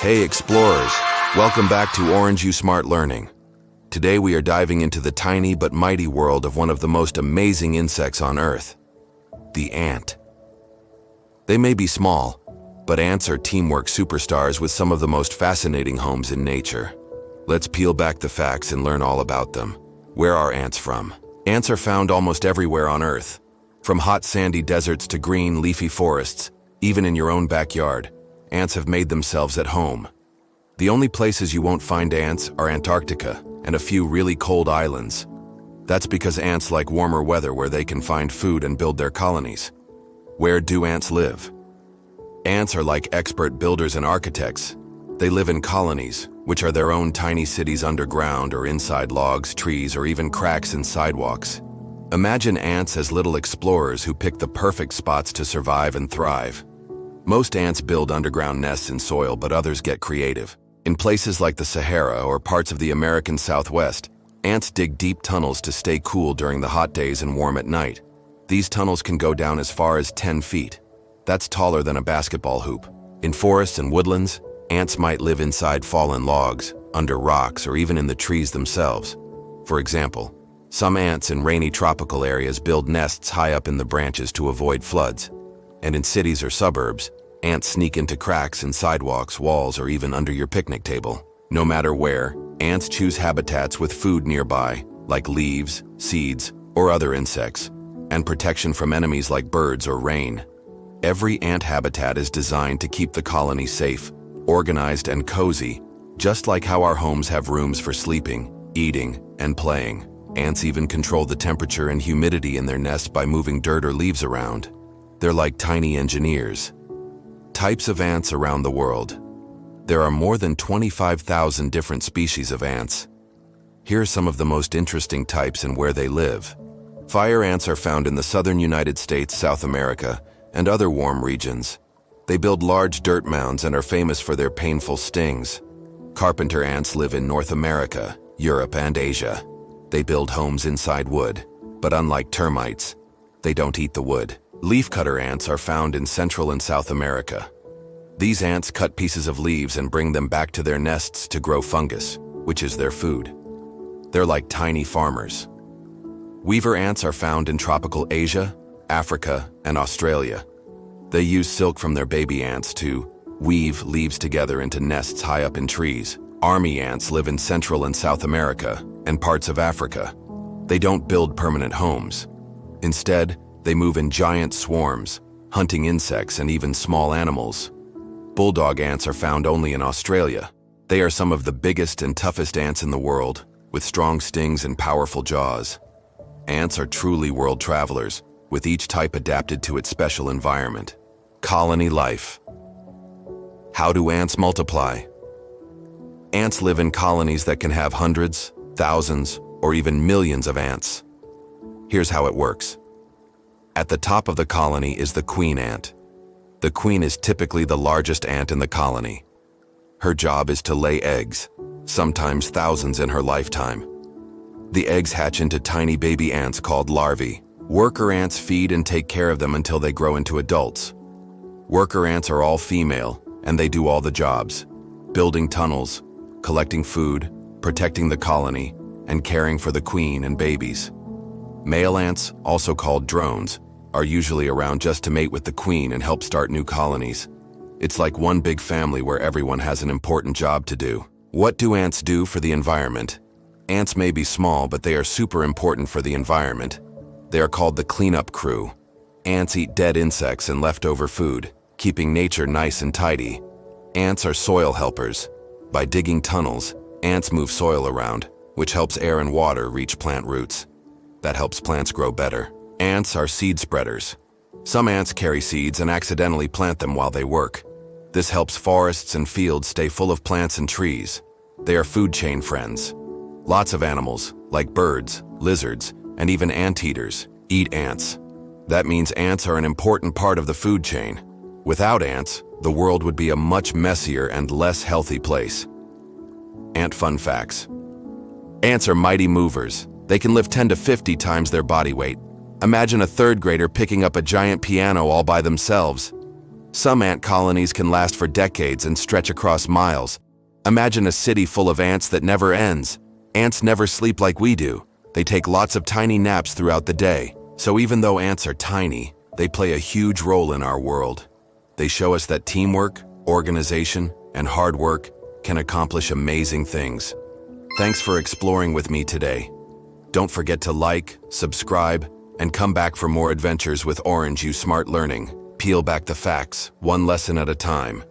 Hey explorers, welcome back to Orange U Smart Learning. Today we are diving into the tiny but mighty world of one of the most amazing insects on Earth, the ant. They may be small, but ants are teamwork superstars with some of the most fascinating homes in nature. Let's peel back the facts and learn all about them. Where are ants from? Ants are found almost everywhere on Earth. From hot sandy deserts to green, leafy forests, even in your own backyard, ants have made themselves at home. The only places you won't find ants are Antarctica and a few really cold islands. That's because ants like warmer weather where they can find food and build their colonies. Where do ants live? Ants are like expert builders and architects. They live in colonies, which are their own tiny cities underground or inside logs, trees, or even cracks in sidewalks. Imagine ants as little explorers who pick the perfect spots to survive and thrive. Most ants build underground nests in soil, but others get creative. In places like the Sahara or parts of the American Southwest, ants dig deep tunnels to stay cool during the hot days and warm at night. These tunnels can go down as far as 10 feet. That's taller than a basketball hoop. In forests and woodlands, ants might live inside fallen logs, under rocks, or even in the trees themselves. For example, some ants in rainy tropical areas build nests high up in the branches to avoid floods. And in cities or suburbs, ants sneak into cracks in sidewalks, walls, or even under your picnic table. No matter where, ants choose habitats with food nearby, like leaves, seeds, or other insects, and protection from enemies like birds or rain. Every ant habitat is designed to keep the colony safe, organized, and cozy, just like how our homes have rooms for sleeping, eating, and playing. Ants even control the temperature and humidity in their nests by moving dirt or leaves around. They're like tiny engineers. Types of ants around the world. There are more than 25,000 different species of ants. Here are some of the most interesting types and where they live. Fire ants are found in the southern United States, South America, and other warm regions. They build large dirt mounds and are famous for their painful stings. Carpenter ants live in North America, Europe, and Asia. They build homes inside wood, but unlike termites, they don't eat the wood. Leafcutter ants are found in Central and South America. These ants cut pieces of leaves and bring them back to their nests to grow fungus, which is their food. They're like tiny farmers. Weaver ants are found in tropical Asia, Africa, and Australia. They use silk from their baby ants to weave leaves together into nests high up in trees. Army ants live in Central and South America and parts of Africa. They don't build permanent homes. Instead, they move in giant swarms, hunting insects and even small animals. Bulldog ants are found only in Australia. They are some of the biggest and toughest ants in the world, with strong stings and powerful jaws. Ants are truly world travelers, with each type adapted to its special environment. Colony life. How do ants multiply? Ants live in colonies that can have hundreds, thousands, or even millions of ants. Here's how it works. At the top of the colony is the queen ant. The queen is typically the largest ant in the colony. Her job is to lay eggs, sometimes thousands in her lifetime. The eggs hatch into tiny baby ants called larvae. Worker ants feed and take care of them until they grow into adults. Worker ants are all female, and they do all the jobs: building tunnels, collecting food, protecting the colony, and caring for the queen and babies. Male ants, also called drones, are usually around just to mate with the queen and help start new colonies. It's like one big family where everyone has an important job to do. What do ants do for the environment? Ants may be small, but they are super important for the environment. They are called the cleanup crew. Ants eat dead insects and leftover food, keeping nature nice and tidy. Ants are soil helpers. By digging tunnels, ants move soil around, which helps air and water reach plant roots. That helps plants grow better. Ants are seed spreaders. Some ants carry seeds and accidentally plant them while they work. This helps forests and fields stay full of plants and trees. They are food chain friends. Lots of animals, like birds, lizards, and even anteaters, eat ants. That means ants are an important part of the food chain. Without ants, the world would be a much messier and less healthy place. Ant fun facts. Ants are mighty movers. They can lift 10 to 50 times their body weight. Imagine a third grader picking up a giant piano all by themselves. Some ant colonies can last for decades and stretch across miles. Imagine a city full of ants that never ends. Ants never sleep like we do. They take lots of tiny naps throughout the day. So even though ants are tiny, they play a huge role in our world. They show us that teamwork, organization, and hard work can accomplish amazing things. Thanks for exploring with me today. Don't forget to like, subscribe, and come back for more adventures with Orange U Smart Learning. Peel back the facts, one lesson at a time.